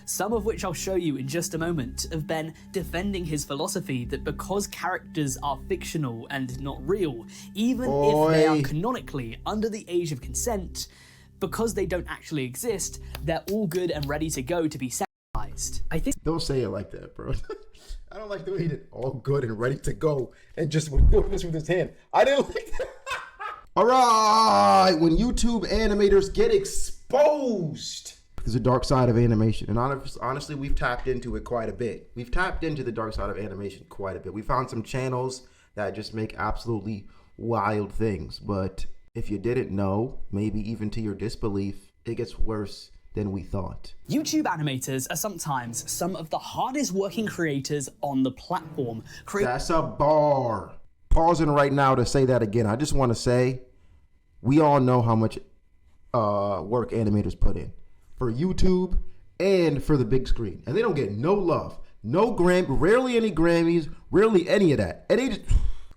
some of which I'll show you in just a moment, of Ben defending his philosophy that because characters are fictional and not real, even if they are canonically under the age of consent, because they don't actually exist, they're all good and ready to go to be sexualized. I think— Don't say it like that, bro. I don't like the way he did all good and ready to go and just doing this with his hand. I didn't like that. All right, when YouTube animators get exposed. There's a dark side of animation, and honestly, we've tapped into it quite a bit. We've tapped into the dark side of animation quite a bit. We found some channels that just make absolutely wild things, but if you didn't know, maybe even to your disbelief, it gets worse than we thought. YouTube animators are sometimes some of the hardest working creators on the platform. That's a bar. Pausing right now to say that again. I just want to say, we all know how much work animators put in for YouTube and for the big screen, and they don't get no love, no rarely any Grammys, rarely any of that. And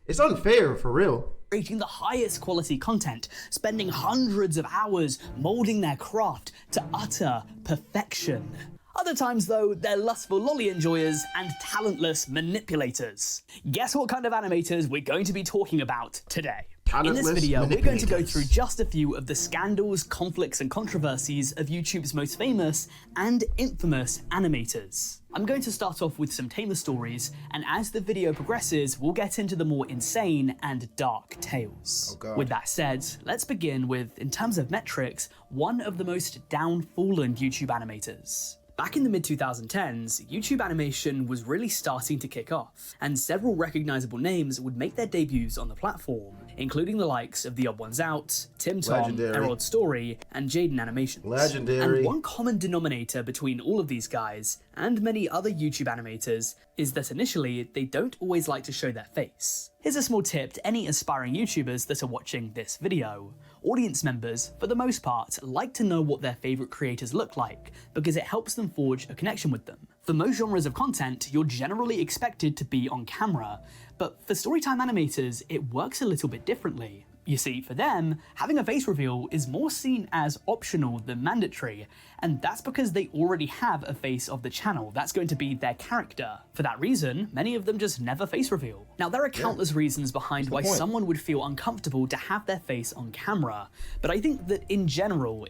it's unfair for real. Creating the highest quality content, spending hundreds of hours molding their craft to utter perfection. Other times though, they're lustful lolly enjoyers and talentless manipulators. Guess what kind of animators we're going to be talking about today? In this video, we're going to go through just a few of the scandals, conflicts, and controversies of YouTube's most famous and infamous animators. I'm going to start off with some tamer Stories, and as the video progresses, we'll get into the more insane and dark tales. With that said, let's begin with, in terms of metrics, one of the most downfallen YouTube animators. Back in the mid-2010s, YouTube animation was really starting to kick off, and several recognizable names would make their debuts on the platform, including the likes of The Odd Ones Out, Tim Tom, Errol Story, and Jaiden Animations. Legendary. And one common denominator between all of these guys, and many other YouTube animators, is that initially, they don't always like to show their face. Here's a small tip to any aspiring YouTubers that are watching this video. Audience members, for the most part, like to know what their favorite creators look like, because it helps them forge a connection with them. For most genres of content, you're generally expected to be on camera, but for storytime animators, it works a little bit differently. You see, for them, having a face reveal is more seen as optional than mandatory, and that's because they already have a face of the channel. That's going to be their character. For that reason, many of them just never face reveal. Now, there are countless reasons behind why someone would feel uncomfortable to have their face on camera, but I think that in general,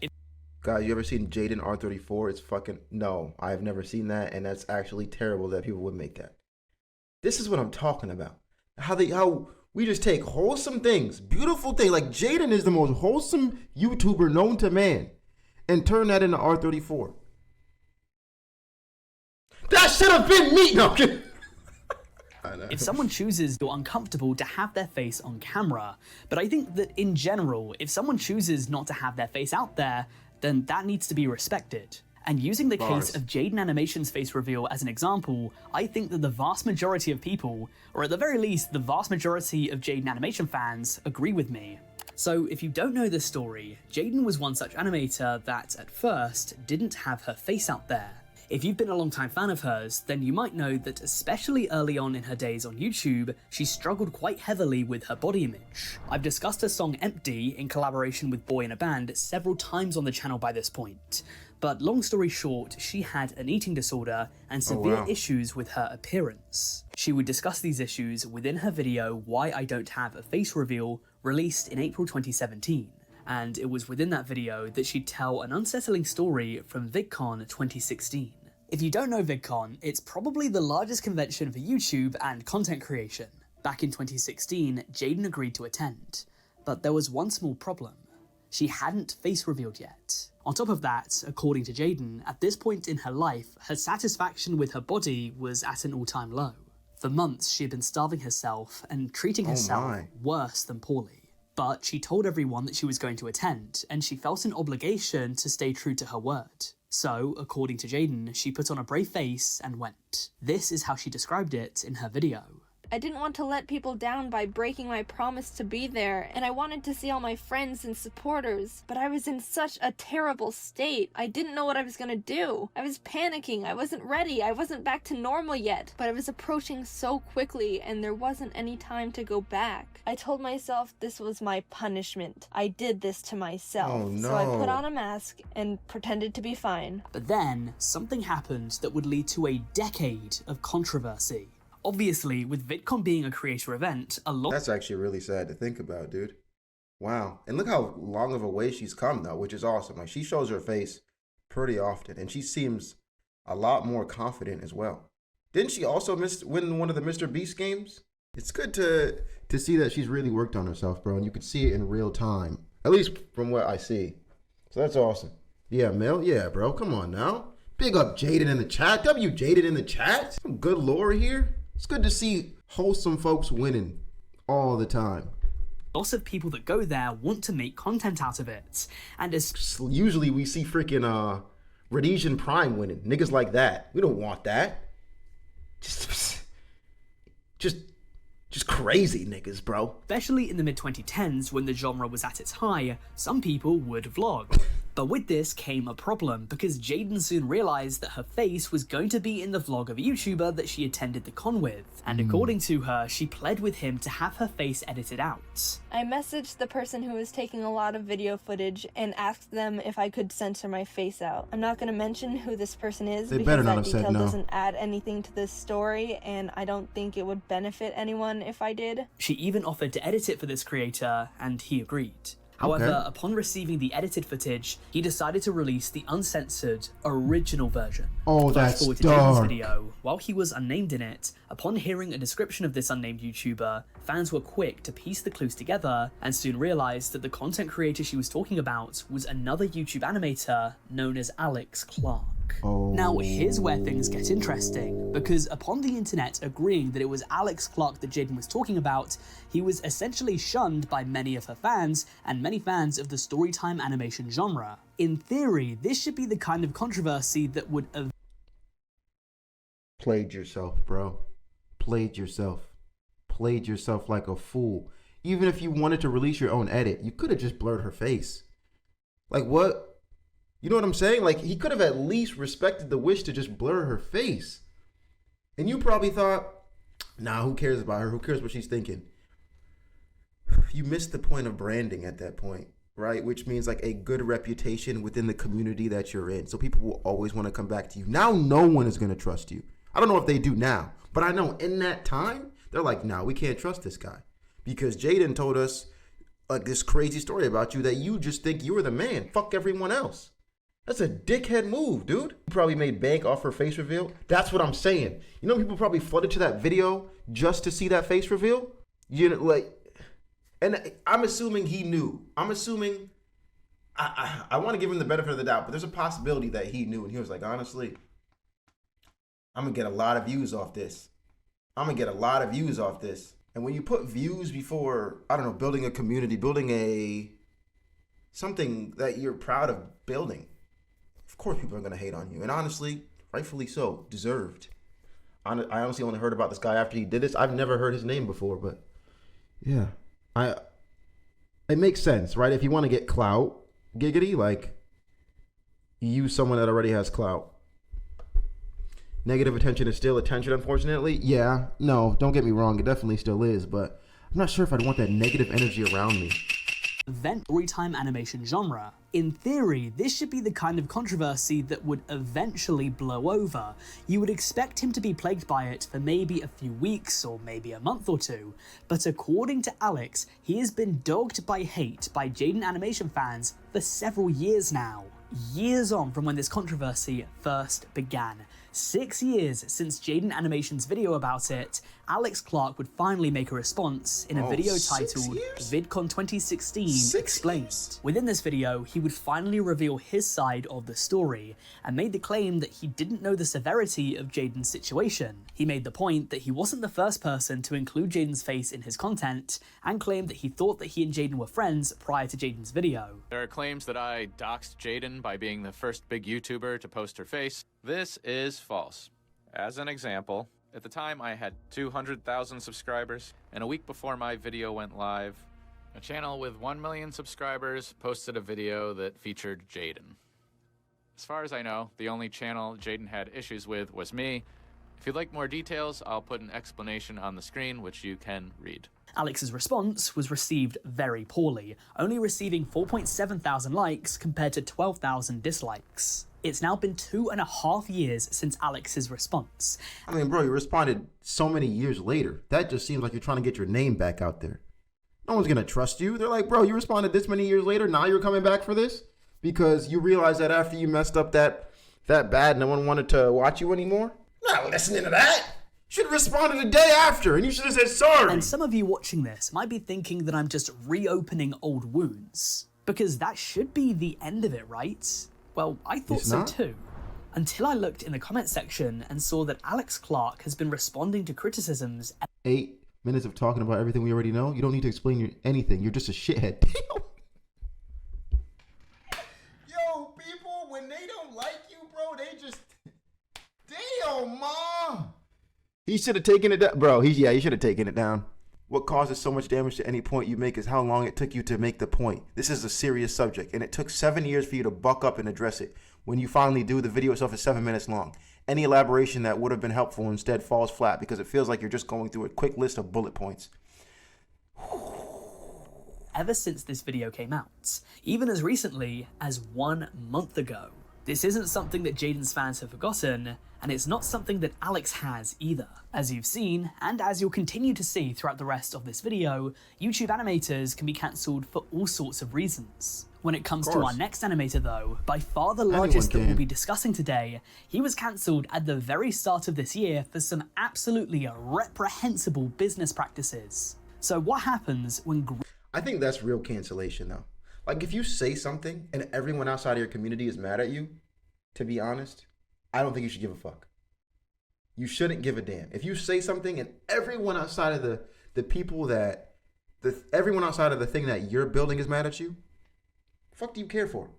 Guys, you ever seen Jaiden R34? It's fucking... No, I've never seen that, and that's actually terrible that people would make that. This is what I'm talking about. How we just take wholesome things, beautiful things, like Jaiden is the most wholesome YouTuber known to man, and turn that into R34. That should have been me! No, if someone chooses you're uncomfortable to have their face on camera, but I think that in general, if someone chooses not to have their face out there, then that needs to be respected. And using the case of Jaiden Animation's face reveal as an example, I think that the vast majority of people, or at the very least the vast majority of Jaiden Animation fans, agree with me. So if you don't know this story, Jaiden was one such animator that at first didn't have her face out there. If you've been a long-time fan of hers, then you might know that especially early on in her days on YouTube, she struggled quite heavily with her body image. I've discussed her song Empty in collaboration with Boy in a Band several times on the channel by this point, but long story short, she had an eating disorder and severe issues with her appearance. She would discuss these issues within her video Why I Don't Have a Face Reveal, released in April 2017. And it was within that video that she'd tell an unsettling story from VidCon 2016. If you don't know VidCon, it's probably the largest convention for YouTube and content creation. Back in 2016, Jaiden agreed to attend, but there was one small problem. She hadn't face revealed yet. On top of that, according to Jaiden, at this point in her life, her satisfaction with her body was at an all-time low. For months, she had been starving herself and treating herself worse than poorly. But she told everyone that she was going to attend, and she felt an obligation to stay true to her word. So, according to Jaiden, she put on a brave face and went. This is how she described it in her video. I didn't want to let people down by breaking my promise to be there, and I wanted to see all my friends and supporters, but I was in such a terrible state. I didn't know what I was gonna do. I was panicking. I wasn't ready. I wasn't back to normal yet, but I was approaching so quickly, and there wasn't any time to go back. I told myself this was my punishment. I did this to myself. Oh, no. So I put on a mask and pretended to be fine. But then, something happened that would lead to a decade of controversy. Obviously, with VidCon being a creator event, a lot— That's actually really sad to think about, dude. Wow. And look how long of a way she's come, though, which is awesome. Like, she shows her face pretty often, and she seems a lot more confident as well. Didn't she also win one of the Mr. Beast games? It's good to see that she's really worked on herself, bro, and you can see it in real time, at least from what I see. So that's awesome. Yeah, Mel. Yeah, bro. Come on now. Big up Jaiden in the chat. W Jaiden in the chat. Some good lore here. It's good to see wholesome folks winning all the time. lots of people that go there want to make content out of it. And as usually we see freaking Rhodesian Prime winning. Niggas like that. We don't want that. Just crazy niggas, bro. Especially in the mid-2010s when the genre was at its high, some people would vlog. But with this came a problem, because Jaiden soon realized that her face was going to be in the vlog of a YouTuber that she attended the con with, and according to her, she pled with him to have her face edited out. I messaged the person who was taking a lot of video footage and asked them if I could censor my face out. I'm not going to mention who this person is because that detail doesn't add anything to this story, and I don't think it would benefit anyone if I did. She even offered to edit it for this creator, and he agreed. However, upon receiving the edited footage, he decided to release the uncensored, original version. Oh, that's dark. Jaiden's video. While he was unnamed in it, upon hearing a description of this unnamed YouTuber, fans were quick to piece the clues together and soon realized that the content creator she was talking about was another YouTube animator known as Alex Clark. Now, here's where things get interesting, because upon the internet agreeing that it was Alex Clark that Jaiden was talking about, he was essentially shunned by many of her fans and many fans of the storytime animation genre. In theory, this should be the kind of controversy that would have played yourself, bro. Played yourself. Played yourself like a fool. Even if you wanted to release your own edit, you could have just blurred her face. Like, what? You know what I'm saying? Like, he could have at least respected the wish to just blur her face. And you probably thought, nah, who cares about her? Who cares what she's thinking? You missed the point of branding at that point, right? Which means like a good reputation within the community that you're in. So people will always want to come back to you. Now no one is going to trust you. I don't know if they do now, but I know in that time, they're like, nah, we can't trust this guy. Because Jaiden told us like this crazy story about you that you just think you were the man. Fuck everyone else. That's a dickhead move, dude. You probably made bank off her face reveal. That's what I'm saying. You know, people probably flooded to that video just to see that face reveal. You know, like, and I'm assuming he knew. I'm assuming, I want to give him the benefit of the doubt, but there's a possibility that he knew. And he was like, honestly, I'm going to get a lot of views off this. I'm going to get a lot of views off this. And when you put views before, I don't know, building a community, building something that you're proud of building, of course people are going to hate on you. And honestly, rightfully so, deserved. I honestly only heard about this guy after he did this. I've never heard his name before, but yeah. It makes sense, right? If you want to get clout, giggity, like, you use someone that already has clout. Negative attention is still attention, unfortunately. Yeah, no, don't get me wrong. It definitely still is, but I'm not sure if I'd want that negative energy around me. Event storytime animation genre. In theory, this should be the kind of controversy that would eventually blow over. You would expect him to be plagued by it for maybe a few weeks or maybe a month or two, but according to Alex, he has been dogged by hate by Jaiden animation fans for several years now. Years on from when this controversy first began. 6 years since Jaiden Animation's video about it, Alex Clark would finally make a response in a video titled VidCon 2016 Explained. Within this video, he would finally reveal his side of the story, and made the claim that he didn't know the severity of Jaiden's situation. He made the point that he wasn't the first person to include Jaiden's face in his content, and claimed that he thought that he and Jaiden were friends prior to Jaiden's video. There are claims that I doxed Jaiden by being the first big YouTuber to post her face. This is false. As an example, At the time, I had 200,000 subscribers, and a week before my video went live, a channel with 1 million subscribers posted a video that featured Jaiden. As far as I know, the only channel Jaiden had issues with was me. If you'd like more details, I'll put an explanation on the screen, which you can read. Alex's response was received very poorly, only receiving 4.7 thousand likes compared to 12,000 dislikes. It's now been 2.5 years since Alex's response. I mean, bro, you responded so many years later. That just seems like you're trying to get your name back out there. No one's gonna trust you. They're like, bro, you responded this many years later, now you're coming back for this? Because you realized that after you messed up that bad, no one wanted to watch you anymore? Not listening to that. You should have responded a day after, and you should have said sorry. And some of you watching this might be thinking that I'm just reopening old wounds, because that should be the end of it, right? Well, I thought so too. Until I looked in the comment section and saw that Alex Clark has been responding to criticisms. 8 minutes of talking about everything we already know? You don't need to explain anything. You're just a shithead. Yo, people, when they don't like you, bro, they just... Damn, Mom! He should have taken it down. Bro, he should have taken it down. What causes so much damage to any point you make is how long it took you to make the point. This is a serious subject, and it took 7 years for you to buck up and address it. When you finally do, the video itself is 7 minutes long. Any elaboration that would have been helpful instead falls flat because it feels like you're just going through a quick list of bullet points. Ever since this video came out, even as recently as 1 month ago. This isn't something that Jaiden's fans have forgotten, and it's not something that Alex has either. As you've seen, and as you'll continue to see throughout the rest of this video, YouTube animators can be cancelled for all sorts of reasons. When it comes to our next animator though, by far the largest that we'll be discussing today, he was cancelled at the very start of this year for some absolutely reprehensible business practices. So what happens when... I think that's real cancellation though. Like if you say something and everyone outside of your community is mad at you, to be honest, I don't think you should give a fuck. You shouldn't give a damn. If you say something and everyone outside of the people that, everyone outside of the thing that you're building is mad at you, fuck do you care for?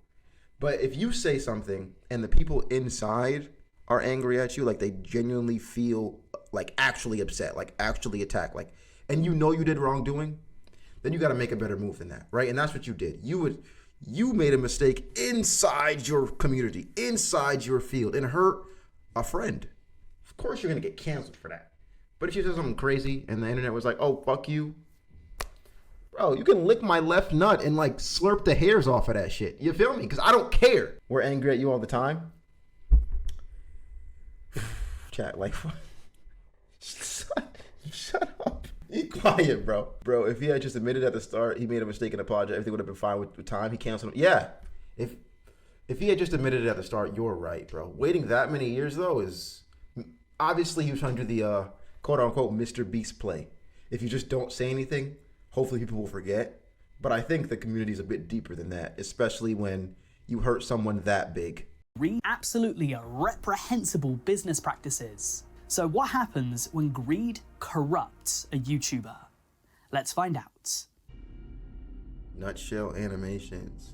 But if you say something and the people inside are angry at you, like they genuinely feel like actually upset, like actually attacked, like, and you know you did wrongdoing, then you got to make a better move than that, right? And that's what you did. You made a mistake inside your community, inside your field, and hurt a friend. Of course you're going to get canceled for that. But if you said something crazy and the internet was like, oh, fuck you, bro, you can lick my left nut and like slurp the hairs off of that shit. You feel me? Because I don't care. We're angry at you all the time. Chat, like, shut up. Be quiet, bro. Bro, if he had just admitted at the start he made a mistake and apologized, everything would have been fine with time. He canceled him. Yeah. If he had just admitted it at the start, you're right, bro. Waiting that many years, though, is... Obviously, he was trying to do the quote-unquote Mr. Beast play. If you just don't say anything, hopefully people will forget. But I think the community is a bit deeper than that, especially when you hurt someone that big. Absolutely reprehensible business practices. So what happens when greed corrupts a YouTuber? Let's find out. Nutshell Animations.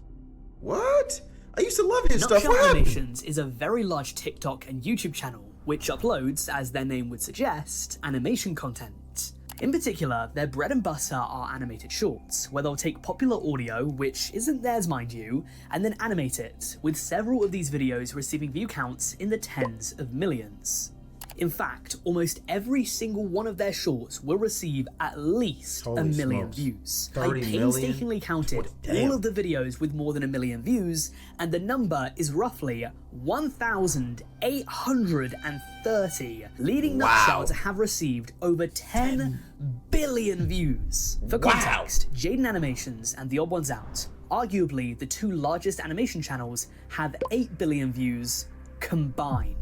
What? I used to love his stuff. Nutshell Animations is a very large TikTok and YouTube channel which uploads, as their name would suggest, animation content. In particular, their bread and butter are animated shorts, where they'll take popular audio, which isn't theirs mind you, and then animate it, with several of these videos receiving view counts in the tens of millions. In fact, almost every single one of their shorts will receive at least a million views. I painstakingly counted all of the videos with more than 1 million views, and the number is roughly 1,830, leading Nutshell to have received over 10 billion views. For context, Jaiden Animations and The Odd Ones Out, arguably the two largest animation channels, have 8 billion views combined.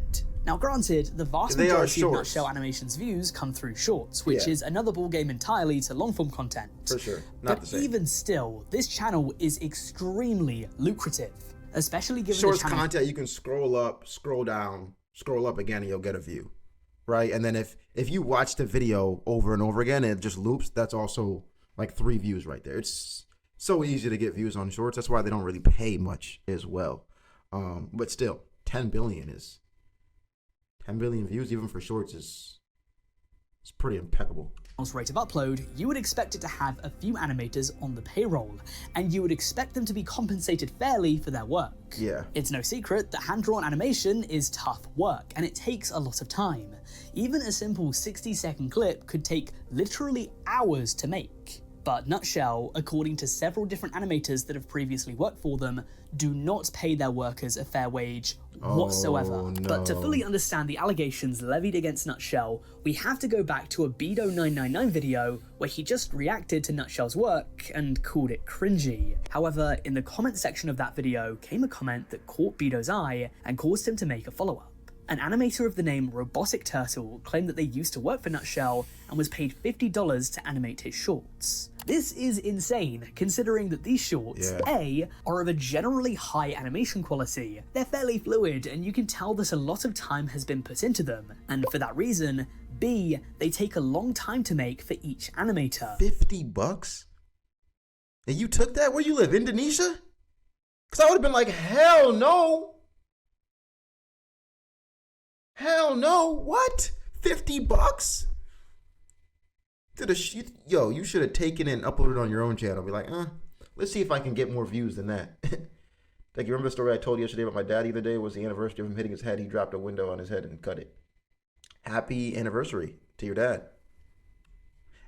Now granted, the vast majority of Nutshell Animations views come through shorts, which is another ballgame entirely to long-form content. For sure, not the same. But even still, this channel is extremely lucrative, especially given shorts the channel content. You can scroll up, scroll down, scroll up again, and you'll get a view, right? And then if you watch the video over and over again and it just loops, that's also like 3 views right there. It's so easy to get views on shorts. That's why they don't really pay much as well. But still, 10 billion views even for shorts is It's pretty impeccable. Rate of upload, you would expect it to have a few animators on the payroll, and you would expect them to be compensated fairly for their work. Yeah. It's no secret that hand-drawn animation is tough work, and it takes a lot of time. Even a simple 60-second clip could take literally hours to make. But Nutshell, according to several different animators that have previously worked for them, do not pay their workers a fair wage whatsoever. Oh, no. But to fully understand the allegations levied against Nutshell, we have to go back to a botw999 video where he just reacted to Nutshell's work and called it cringy. However, in the comment section of that video came a comment that caught Botw's eye and caused him to make a follow-up. An animator of the name Robotic Turtle claimed that they used to work for Nutshell and was paid $50 to animate his shorts. This is insane, considering that these shorts, A, are of a generally high animation quality. They're fairly fluid, and you can tell that a lot of time has been put into them, and for that reason, B, they take a long time to make for each animator. $50? And you took that? Where you live, Indonesia? Because I would have been like, hell no. Hell no, what? $50? Yo, you should have taken it and uploaded it on your own channel. Be like, let's see if I can get more views than that. Like, you remember the story I told you yesterday about my dad the other day? It was the anniversary of him hitting his head. He dropped a window on his head and cut it. Happy anniversary to your dad.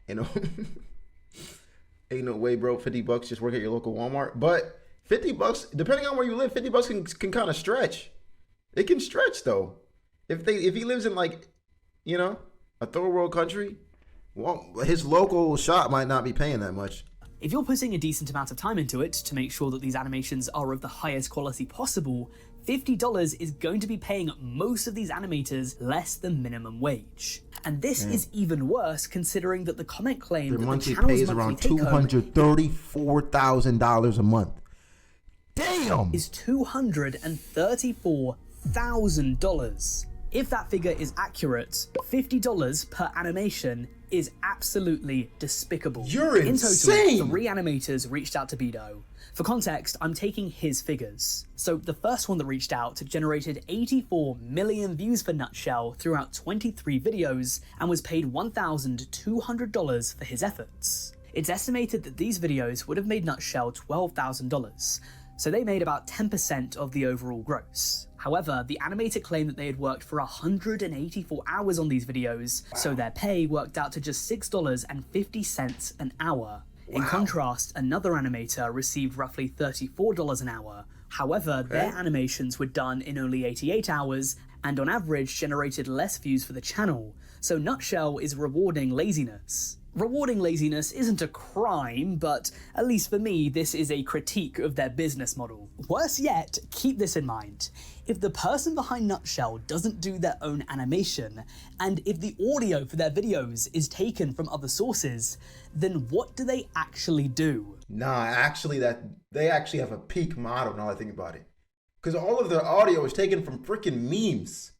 You know, ain't no way, bro. $50, just work at your local Walmart. But $50, depending on where you live, $50 can kind of stretch. It can stretch though. If he lives in, like, you know, a third world country, well, his local shop might not be paying that much. If you're putting a decent amount of time into it to make sure that these animations are of the highest quality possible, $50 is going to be paying most of these animators less than minimum wage. And this is even worse considering that the comment claimed Their that the monthly channel's pay is around $234,000 a month. Damn! Is $234,000. If that figure is accurate, $50 per animation is absolutely despicable. You're insane! In total, 3 animators reached out to Botw. For context, I'm taking his figures. So the first one that reached out generated 84 million views for Nutshell throughout 23 videos and was paid $1,200 for his efforts. It's estimated that these videos would have made Nutshell $12,000. So they made about 10% of the overall gross. However, the animator claimed that they had worked for 184 hours on these videos, so their pay worked out to just $6.50 an hour. In contrast, another animator received roughly $34 an hour. However, their animations were done in only 88 hours, and on average generated less views for the channel, so Nutshell is rewarding laziness. Rewarding laziness isn't a crime, but at least for me, this is a critique of their business model. Worse yet, keep this in mind. If the person behind Nutshell doesn't do their own animation, and if the audio for their videos is taken from other sources, then what do they actually do? Nah, actually, they actually have a peak model now that I think about it. Because all of their audio is taken from freaking memes,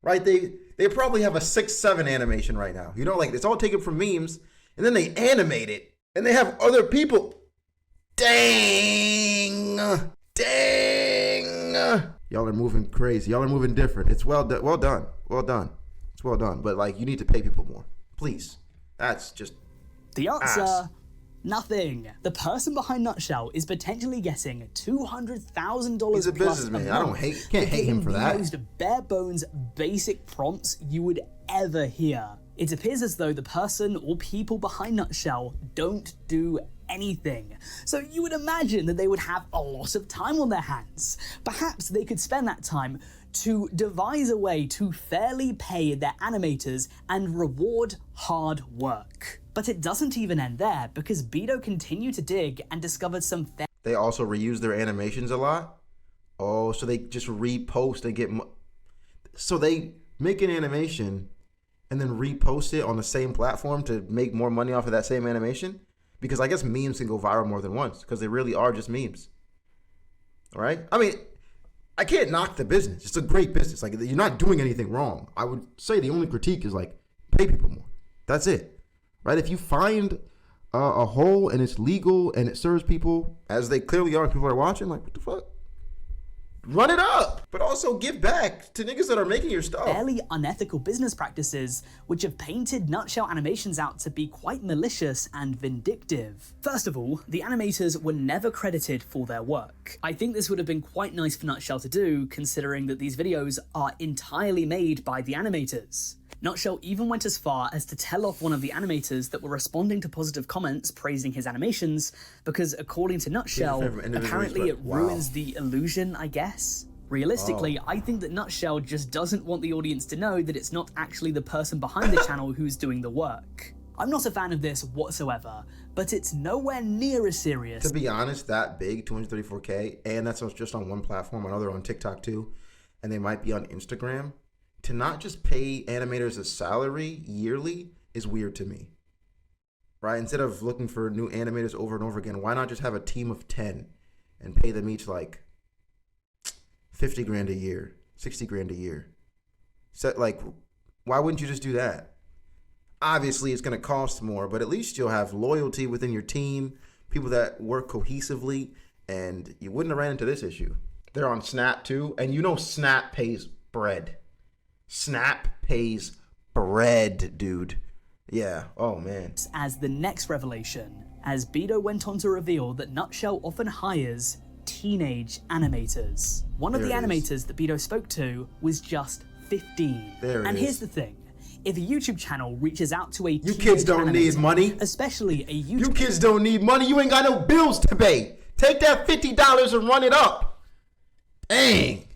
right? They probably have a 6-7 animation right now. You know, like, it's all taken from memes, and then they animate it, and they have other people. Dang! Y'all are moving crazy. Y'all are moving different. It's well done. Well done. It's well done. But, like, you need to pay people more. Please. That's just the answer, nothing. The person behind Nutshell is potentially getting $200,000 He's a businessman. I can't hate him for that. The most bare bones basic prompts you would ever hear. It appears as though the person or people behind Nutshell don't do anything. So you would imagine that they would have a lot of time on their hands. Perhaps they could spend that time to devise a way to fairly pay their animators and reward hard work. But it doesn't even end there, because Botw continued to dig and discovered some They also reuse their animations a lot? Oh, so they just repost and get... So they make an animation and then repost it on the same platform to make more money off of that same animation? Because I guess memes can go viral more than once, because they really are just memes. All right? I mean, I can't knock the business. It's a great business. Like, you're not doing anything wrong. I would say the only critique is, like, pay people more. That's it. Right? If you find a hole and it's legal and it serves people, as they clearly are, people are watching, like, what the fuck? Run it up, but also give back to niggas that are making your stuff. Fairly unethical business practices, which have painted Nutshell Animations out to be quite malicious and vindictive. First of all, the animators were never credited for their work. I think this would have been quite nice for Nutshell to do, considering that these videos are entirely made by the animators. Nutshell even went as far as to tell off one of the animators that were responding to positive comments praising his animations, because according to Nutshell, apparently it ruins the illusion, I guess. Realistically, I think that Nutshell just doesn't want the audience to know that it's not actually the person behind the channel who's doing the work. I'm not a fan of this whatsoever, but it's nowhere near as serious. To be honest, that big, 234K, and that's just on one platform. I know they're on TikTok too, and they might be on Instagram. To not just pay animators a salary yearly is weird to me, right? Instead of looking for new animators over and over again, why not just have a team of 10 and pay them each like 50 grand a year, 60 grand a year? So, like, why wouldn't you just do that? Obviously, it's going to cost more, but at least you'll have loyalty within your team, people that work cohesively, and you wouldn't have ran into this issue. They're on Snap too, and you know Snap pays bread. Snap pays bread, dude. Yeah, oh man. As the next revelation, as Beto went on to reveal that Nutshell often hires teenage animators. One of the animators that Beto spoke to was just 15. And here's the thing. If a YouTube channel reaches out to a you kids don't need money. Especially a YouTube You kids don't need money. You ain't got no bills to pay. Take that $50 and run it up. Dang.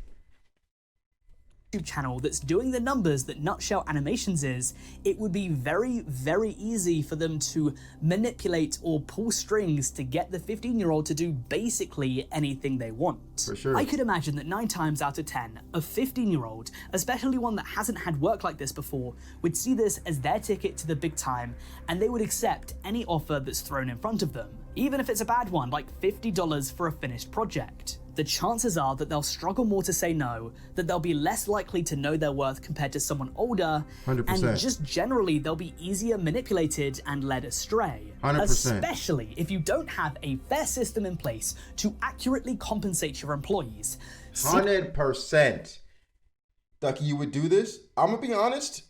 channel that's doing the numbers that Nutshell Animations is, it would be very, very easy for them to manipulate or pull strings to get the 15-year-old to do basically anything they want. For sure. I could imagine that 9 times out of 10, a 15-year-old, especially one that hasn't had work like this before, would see this as their ticket to the big time, and they would accept any offer that's thrown in front of them, even if it's a bad one, like $50 for a finished project. The chances are that they'll struggle more to say no, that they'll be less likely to know their worth compared to someone older, 100%. and just generally they'll be easier manipulated and led astray. 100%. Especially if you don't have a fair system in place to accurately compensate your employees. 100%. Ducky, you would do this? I'm gonna be honest.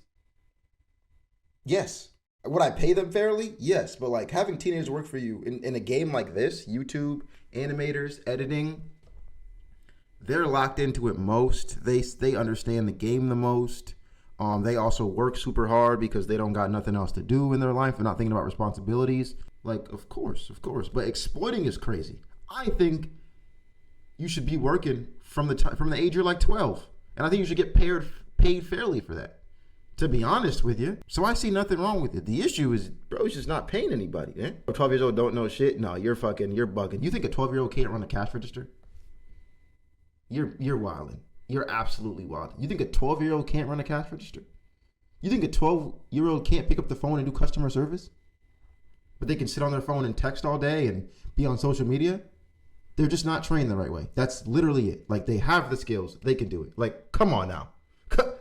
Yes. Would I pay them fairly? Yes. But like having teenagers work for you in a game like this, YouTube, animators, editing, they're locked into it most. They understand the game the most. They also work super hard because they don't got nothing else to do in their life and not thinking about responsibilities. Like, of course. But exploiting is crazy. I think you should be working from the age you're like 12, and I think you should get paid fairly for that. To be honest with you. So I see nothing wrong with it. The issue is, bro, it's just not paying anybody, man. 12 years old don't know shit. No, you're bugging. You think a 12-year-old can't run a cash register? You're wilding. You're absolutely wilding. You think a 12-year-old can't run a cash register? You think a 12-year-old can't pick up the phone and do customer service? But they can sit on their phone and text all day and be on social media? They're just not trained the right way. That's literally it. Like, they have the skills. They can do it. Like, come on now.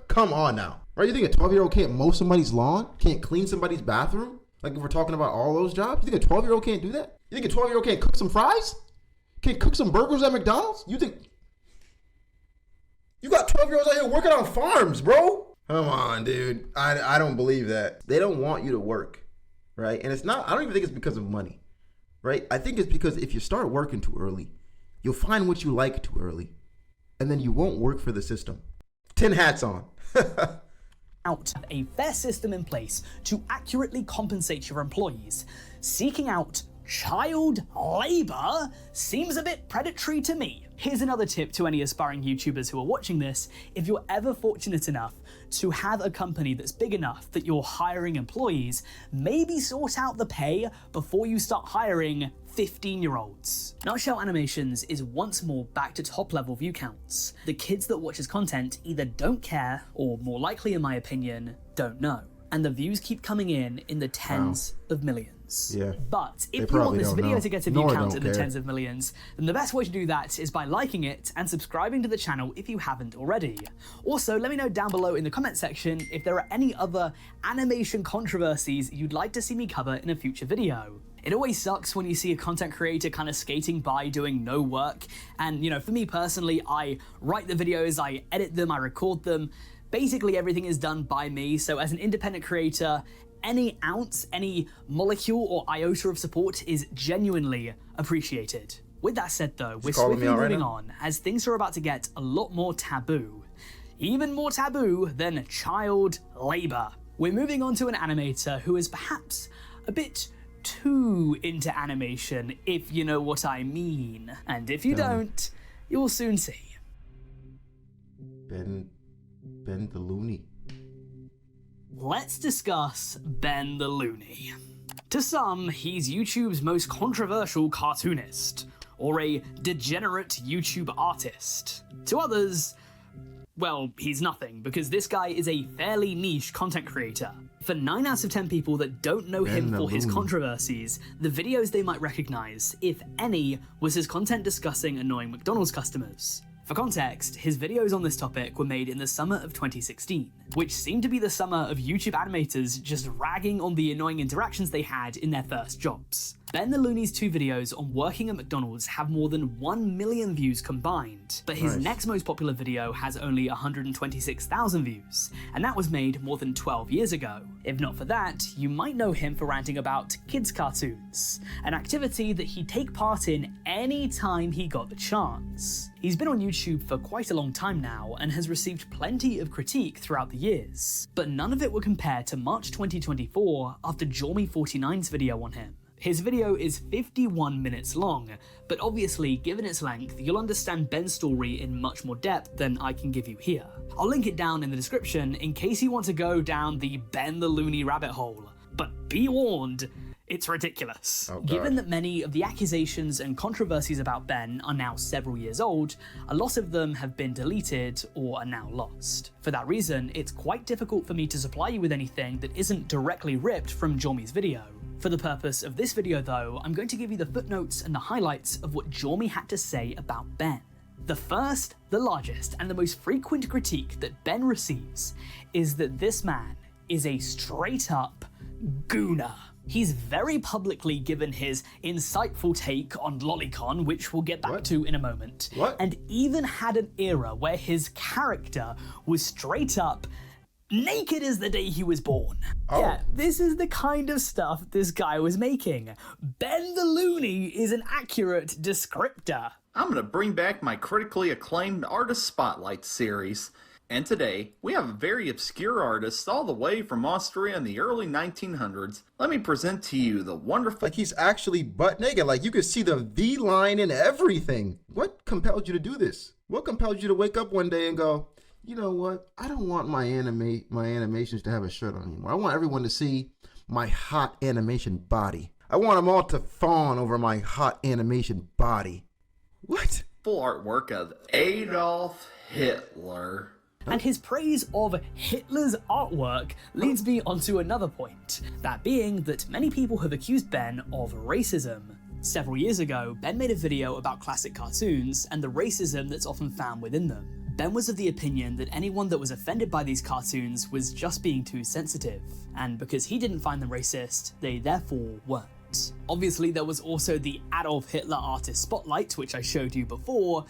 Come on now. Right? You think a 12-year-old can't mow somebody's lawn? Can't clean somebody's bathroom? Like, if we're talking about all those jobs? You think a 12-year-old can't do that? You think a 12-year-old can't cook some fries? Can't cook some burgers at McDonald's? You think... You got 12-year-olds out here working on farms, bro. Come on, dude. I don't believe that. They don't want you to work, right? And it's not, I don't even think it's because of money, right? I think it's because if you start working too early, you'll find what you like too early, and then you won't work for the system. 10 hats on. Out a fair system in place to accurately compensate your employees. Seeking out child labor seems a bit predatory to me. Here's another tip to any aspiring YouTubers who are watching this. If you're ever fortunate enough to have a company that's big enough that you're hiring employees, maybe sort out the pay before you start hiring 15-year-olds. Nutshell Animations is once more back to top-level view counts. The kids that watch his content either don't care, or more likely in my opinion, don't know. And the views keep coming in the tens of millions. Yeah. But if you want this video to get a view count in the tens of millions, then the best way to do that is by liking it and subscribing to the channel if you haven't already. Also, let me know down below in the comment section if there are any other animation controversies you'd like to see me cover in a future video. It always sucks when you see a content creator kind of skating by doing no work. And, you know, for me personally, I write the videos, I edit them, I record them. Basically everything is done by me. So as an independent creator, any ounce, any molecule or iota of support is genuinely appreciated. With that said though, we're swiftly moving on as things are about to get a lot more taboo. Even more taboo than child labor. We're moving on to an animator who is perhaps a bit too into animation, if you know what I mean. And if you don't, you'll soon see. Ben the Looney. Let's discuss Ben the Looney. To some, he's YouTube's most controversial cartoonist, or a degenerate YouTube artist. To others, well, he's nothing, because this guy is a fairly niche content creator. For 9 out of 10 people that don't know him for his controversies, the videos they might recognize, if any, was his content discussing annoying McDonald's customers. For context, his videos on this topic were made in the summer of 2016, which seemed to be the summer of YouTube animators just ragging on the annoying interactions they had in their first jobs. Ben the Looney's 2 videos on working at McDonald's have more than 1 million views combined, but his next most popular video has only 126,000 views, and that was made more than 12 years ago. If not for that, you might know him for ranting about kids cartoons, an activity that he'd take part in any time he got the chance. He's been on YouTube for quite a long time now and has received plenty of critique throughout the years, but none of it would compare to March 2024 after Jormy49's video on him. His video is 51 minutes long, but obviously, given its length, you'll understand Ben's story in much more depth than I can give you here. I'll link it down in the description in case you want to go down the Ben the Looney rabbit hole. But be warned, it's ridiculous. Given that many of the accusations and controversies about Ben are now several years old, a lot of them have been deleted or are now lost. For that reason, it's quite difficult for me to supply you with anything that isn't directly ripped from Jormy's video. For the purpose of this video though, I'm going to give you the footnotes and the highlights of what Jormy had to say about Ben. The first, the largest, and the most frequent critique that Ben receives is that this man is a straight up gooner. He's very publicly given his insightful take on Lolicon, which we'll get back to in a moment, and even had an era where his character was straight up naked as the day he was born. Yeah, this is the kind of stuff this guy was making. Ben the Looney is an accurate descriptor. I'm gonna bring back my critically acclaimed Artist Spotlight series. And today, we have a very obscure artist all the way from Austria in the early 1900s. Let me present to you the wonderful... Like he's actually butt naked, like you could see the V line and everything. What compelled you to do this? What compelled you to wake up one day and go, you know what? I don't want my animations to have a shirt on anymore. I want everyone to see my hot animation body. I want them all to fawn over my hot animation body. What? Full artwork of Adolf Hitler. And his praise of Hitler's artwork leads me onto another point, that being that many people have accused Ben of racism. Several years ago, Ben made a video about classic cartoons and the racism that's often found within them. Ben was of the opinion that anyone that was offended by these cartoons was just being too sensitive, and because he didn't find them racist, they therefore weren't. Obviously, there was also the Adolf Hitler Artist Spotlight, which I showed you before,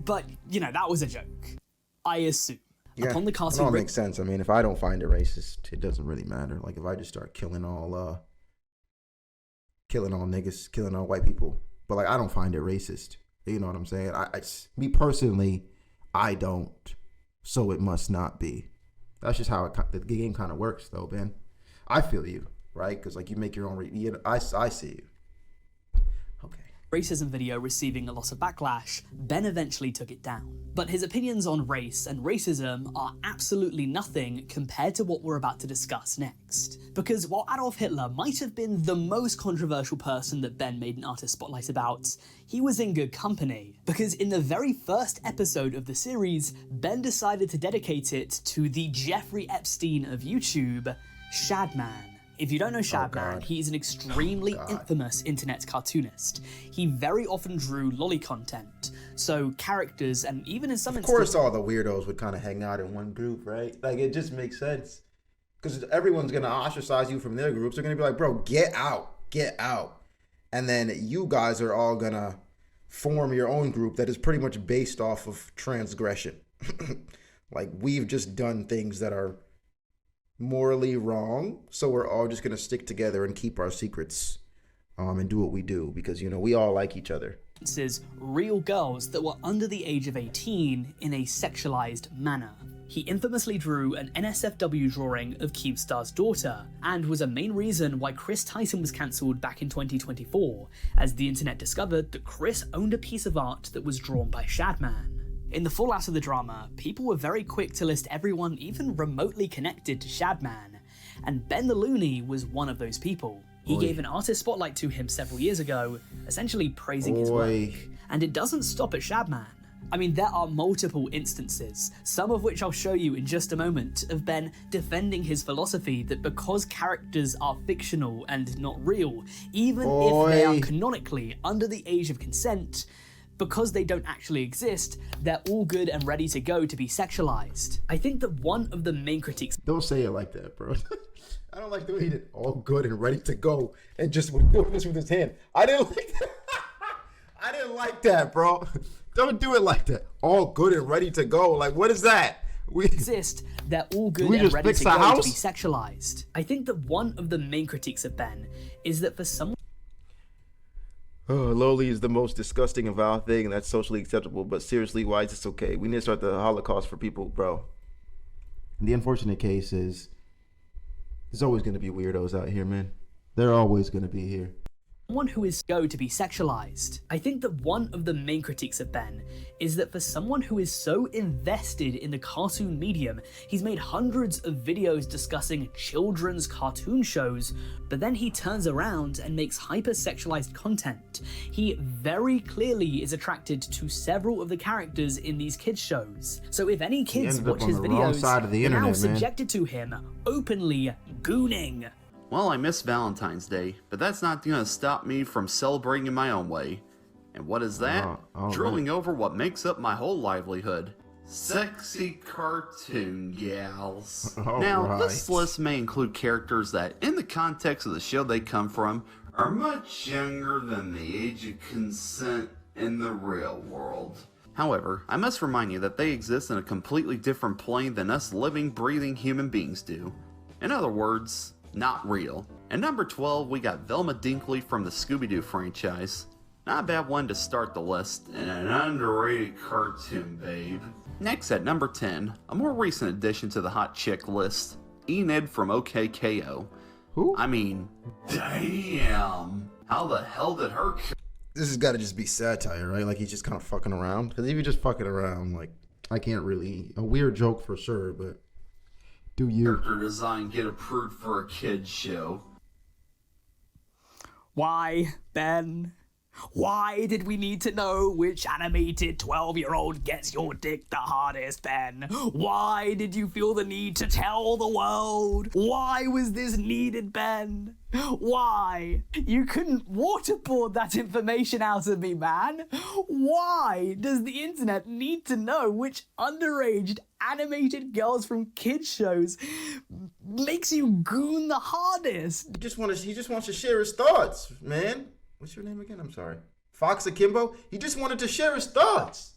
but, you know, that was a joke. I assume. Yeah, Upon the it cartoon all makes sense. I mean, if I don't find it racist, it doesn't really matter. Like, if I just start killing all niggas, killing all white people, but, like, I don't find it racist. You know what I'm saying? Me personally, I don't, so it must not be. That's just how the game kind of works, though, Ben. I feel you, right? Because, like, you make your own... I see you. Okay. Racism video receiving a lot of backlash, Ben eventually took it down. But his opinions on race and racism are absolutely nothing compared to what we're about to discuss next. Because while Adolf Hitler might have been the most controversial person that Ben made an artist spotlight about, he was in good company. Because in the very first episode of the series, Ben decided to dedicate it to the Jeffrey Epstein of YouTube, Shadman. If you don't know Shadman, he is an extremely infamous internet cartoonist. He very often drew lolly content, so characters and even in some instances... Of course all the weirdos would kind of hang out in one group, right? Like, it just makes sense. Because everyone's going to ostracize you from their groups. They're going to be like, bro, get out, get out. and then you guys are all gonna form your own group that is pretty much based off of transgression. Like, we've just done things that are morally wrong, so we're all just gonna stick together and keep our secrets and do what we do, because, you know, we all like each other. Real girls that were under the age of 18 in a sexualized manner. He infamously drew an NSFW drawing of Keemstar's daughter, and was a main reason why Chris Tyson was cancelled back in 2024, as the internet discovered that Chris owned a piece of art that was drawn by Shadman. In the fallout of the drama, people were very quick to list everyone even remotely connected to Shadman, and Ben the Looney was one of those people. He gave an artist spotlight to him several years ago, essentially praising his work, and it doesn't stop at Shadman. I mean, there are multiple instances, some of which I'll show you in just a moment, of Ben defending his philosophy that because characters are fictional and not real, even if they are canonically under the age of consent, because they don't actually exist, they're all good and ready to go to be sexualized. I think that one of the main critiques— Don't say it like that, bro. I don't like the way he did all good and ready to go and just was doing this with his hand. I didn't like that. I didn't like that, bro. Don't do it like that. All good and ready to go. Like, what is that? We exist, they're all good and ready to go to be sexualized. I think that one of the main critiques of Ben is that for someone— Loli is the most disgusting and vile thing, and that's socially acceptable. But seriously, why is this okay? We need to start the Holocaust for people, bro. The unfortunate case is there's always going to be weirdos out here, man. They're always going to be here. Someone who is go to be sexualized. I think that one of the main critiques of Ben is that for someone who is so invested in the cartoon medium, he's made hundreds of videos discussing children's cartoon shows, but then he turns around and makes hyper-sexualized content. He very clearly is attracted to several of the characters in these kids shows. So if any kids watch his videos, they're now subjected to him openly gooning. Well, I miss Valentine's Day, but that's not gonna stop me from celebrating in my own way. And what is that? Drooling over what makes up my whole livelihood. Sexy cartoon gals. This list may include characters that, in the context of the show they come from, are much younger than the age of consent in the real world. However, I must remind you that they exist in a completely different plane than us living, breathing human beings do. In other words, not real. At number 12, we got Velma Dinkley from the Scooby-Doo franchise. Not a bad one to start the list, and an underrated cartoon babe. Next at number 10, a more recent addition to the hot chick list, Enid from OKKO. Who? I mean, damn! How the hell did her— This has got to just be satire, right? Like, he's just kind of fucking around. Because if you're just fucking around, like, I can't really— a weird joke for sure, but do you— character design get approved for a kid's show? Why, Ben? Why did we need to know which animated 12-year-old gets your dick the hardest, Ben? Why did you feel the need to tell the world? Why was this needed, Ben? Why? You couldn't waterboard that information out of me, man. Why does the internet need to know which underage animated girls from kids shows makes you goon the hardest? He just wants to share his thoughts, man. What's your name again? I'm sorry. Fox Akimbo? He just wanted to share his thoughts.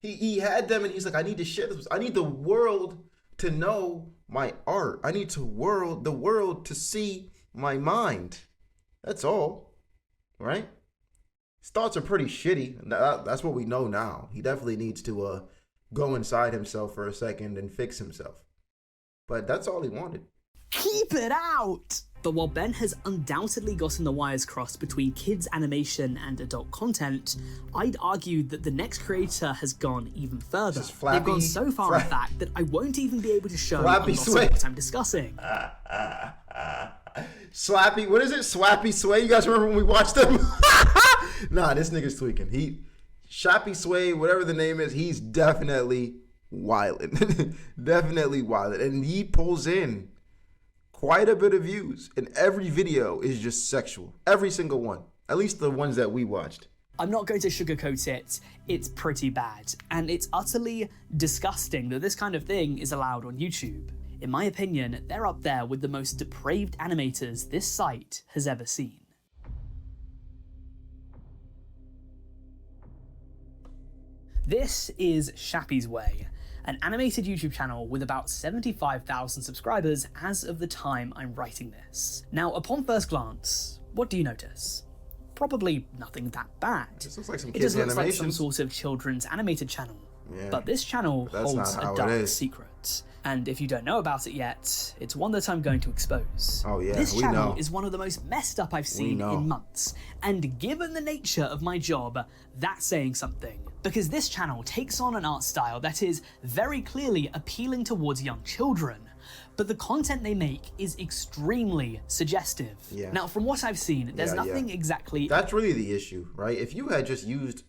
He had them and he's like, I need to share this. I need the world to know my art. I need the world to see my mind. That's all. Right? His thoughts are pretty shitty. That's what we know now. He definitely needs to go inside himself for a second and fix himself. But that's all he wanted. Keep it out! But while Ben has undoubtedly gotten the wires crossed between kids animation and adult content, I'd argue that the next creator has gone even further. They've gone so far, in fact, that I won't even be able to show a lot of what I'm discussing. Slappy, what is it? Swappy Sway? You guys remember when we watched them? Nah, this nigga's tweaking. Shappy Sway, whatever the name is, he's definitely wildin'. Definitely wildin'. And he pulls in quite a bit of views, and every video is just sexual. Every single one. At least the ones that we watched. I'm not going to sugarcoat it. It's pretty bad, and it's utterly disgusting that this kind of thing is allowed on YouTube. In my opinion, they're up there with the most depraved animators this site has ever seen. This is Shappy's Way, an animated YouTube channel with about 75,000 subscribers as of the time I'm writing this. Now, upon first glance, what do you notice? Probably nothing that bad. This looks like some It kids' just looks like animations. some sort of children's animated channel. Yeah. But this channel That's holds not how a it dark is. secret. And if you don't know about it yet, it's one that I'm going to expose. Oh yeah, This we channel know. is one of the most messed up I've seen in months. And given the nature of my job, that's saying something. Because this channel takes on an art style that is very clearly appealing towards young children, but the content they make is extremely suggestive. Yeah. Now, from what I've seen, there's nothing exactly... That's really the issue, right? If you had just used,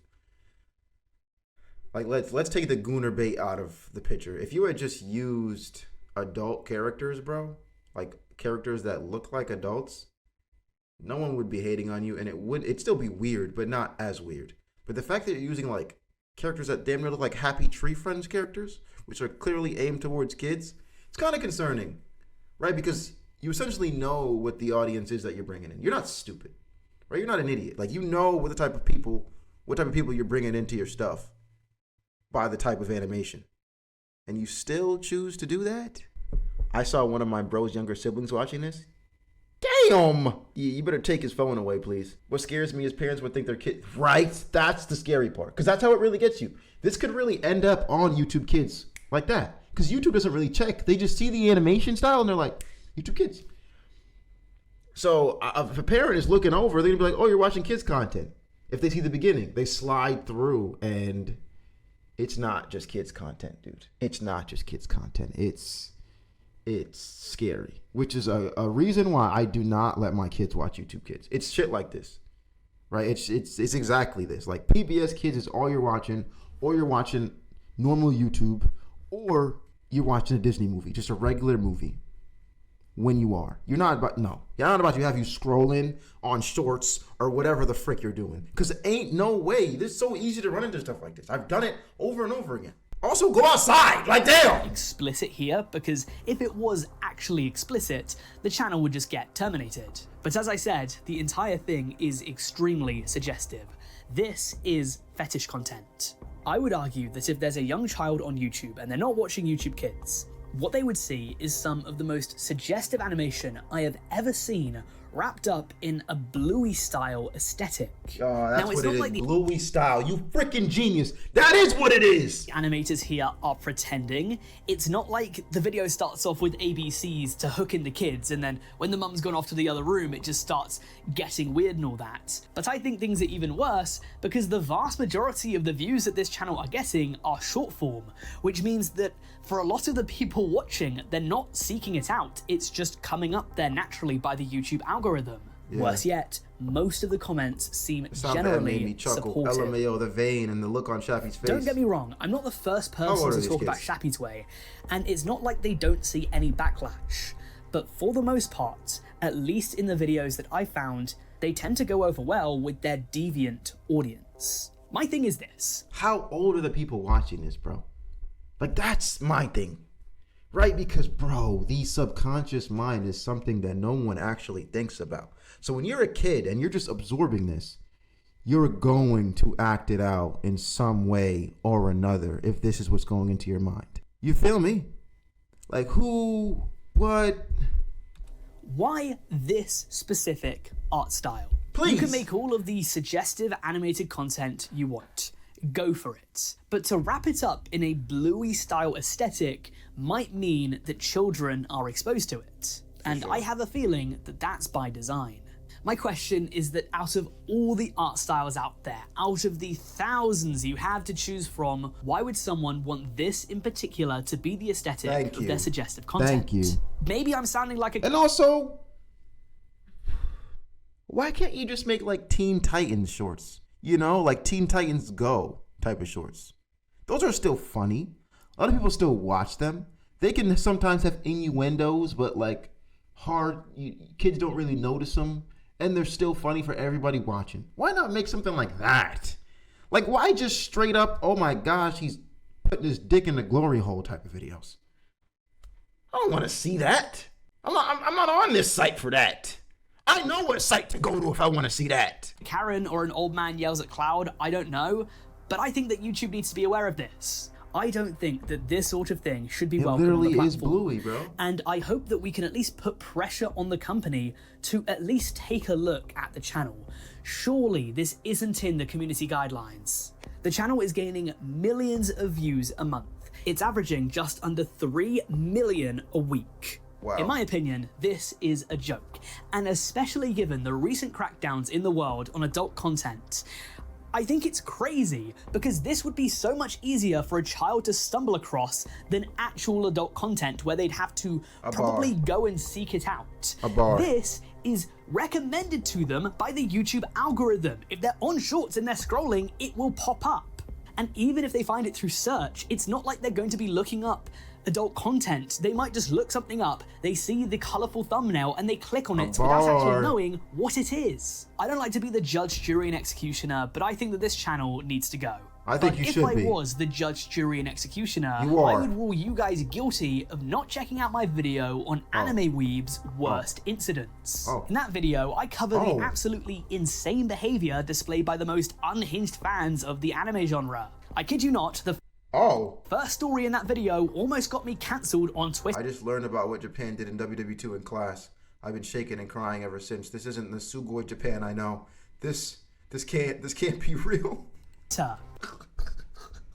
like, let's take the Gooner bait out of the picture. If you had just used adult characters, bro, like characters that look like adults, no one would be hating on you, and it'd still be weird, but not as weird. But the fact that you're using like characters that damn near look like Happy Tree Friends characters, which are clearly aimed towards kids, it's kind of concerning, right? Because you essentially know what the audience is that you're bringing in. You're not stupid, right? You're not an idiot. Like, you know what type of people you're bringing into your stuff by the type of animation, and you still choose to do that. I saw one of my bro's younger siblings watching this. Damn! You better take his phone away, please. What scares me is parents would think their kid... Right? That's the scary part. Because that's how it really gets you. This could really end up on YouTube Kids like that. Because YouTube doesn't really check. They just see the animation style and they're like, YouTube Kids. So if a parent is looking over, they're going to be like, oh, you're watching kids content. If they see the beginning, they slide through, and it's not just kids content, dude. It's not just kids content. It's scary, which is a reason why I do not let my kids watch YouTube Kids. It's shit like this, right? It's exactly this. Like, PBS Kids is all you're watching, or you're watching normal YouTube, or you're watching a Disney movie, just a regular movie. When you are, you're not about to have you scrolling on shorts or whatever the frick you're doing. Because ain't no way. This is so easy to run into stuff like this. I've done it over and over again. Also, go outside, like, damn. Explicit here, because if it was actually explicit, the channel would just get terminated. But as I said, the entire thing is extremely suggestive. This is fetish content. I would argue that if there's a young child on YouTube and they're not watching YouTube Kids, what they would see is some of the most suggestive animation I have ever seen, wrapped up in a bluey style aesthetic. Oh, that's now, it's what not it is. like the Bluey style. You freaking genius. That is what it is. animators here are pretending. It's not like the video starts off with ABCs to hook into kids, and then when the mum's gone off to the other room, it just starts getting weird and all that. But I think things are even worse because the vast majority of the views that this channel are getting are short form, which means that for a lot of the people watching, they're not seeking it out. It's just coming up there naturally by the YouTube algorithm. Yeah. Worse yet, most of the comments seem Something that generally made me chuckle. supportive. LMAO, the vein, and the look on Shappy's face. Don't get me wrong, I'm not the first old person are to these talk about kids? Shappy's Way, and it's not like they don't see any backlash. But for the most part, at least in the videos that I found, they tend to go over well with their deviant audience. My thing is this. How old are the people watching this, bro? Like, that's my thing. Right? Because, bro, the subconscious mind is something that no one actually thinks about. So when you're a kid and you're just absorbing this, you're going to act it out in some way or another if this is what's going into your mind. You feel me? Like, who, what? Why this specific art style? Please. You can make all of the suggestive animated content you want. Go for it. But to wrap it up in a bluey style aesthetic might mean that children are exposed to it. And I have a feeling that that's by design. My question is that out of all the art styles out there, out of the thousands you have to choose from, why would someone want this in particular to be the aesthetic of their suggestive content? Thank you. Maybe I'm sounding like a... And also, why can't you just make like Teen Titans shorts? You know, like Teen Titans Go type of shorts. Those are still funny. A lot of people still watch them. They can sometimes have innuendos, but like kids don't really notice them. And they're still funny for everybody watching. Why not make something like that? Like, why just straight up, oh my gosh, he's putting his dick in the glory hole type of videos? I don't want to see that. I'm not on this site for that. I know what site to go to if I want to see that. Karen or an old man yells at Cloud, I don't know. But I think that YouTube needs to be aware of this. I don't think that this sort of thing should be It welcome on the literally platform. is Bluey, bro. And I hope that we can at least put pressure on the company to at least take a look at the channel. Surely this isn't in the community guidelines. The channel is gaining millions of views a month. It's averaging just under 3 million a week. Wow. In my opinion, this is a joke, and especially given the recent crackdowns in the world on adult content, I think it's crazy because this would be so much easier for a child to stumble across than actual adult content where they'd have to probably go and seek it out. This is recommended to them by the YouTube algorithm. If they're on shorts and they're scrolling, it will pop up. And even if they find it through search, it's not like they're going to be looking up adult content. They might just look something up, they see the colorful thumbnail, and they click on it without actually knowing what it is. I don't like to be the judge, jury, and executioner, but I think that this channel needs to go. I think you should be. If I was the judge, jury, and executioner, You are. I would rule you guys guilty of not checking out my video on Anime Weeb's worst incidents. In that video, I cover the absolutely insane behavior displayed by the most unhinged fans of the anime genre. I kid you not, the first story in that video almost got me cancelled on Twitter. I just learned about what Japan did in WW2 in class. I've been shaking and crying ever since. This isn't the Sugoi Japan I know. This can't be real.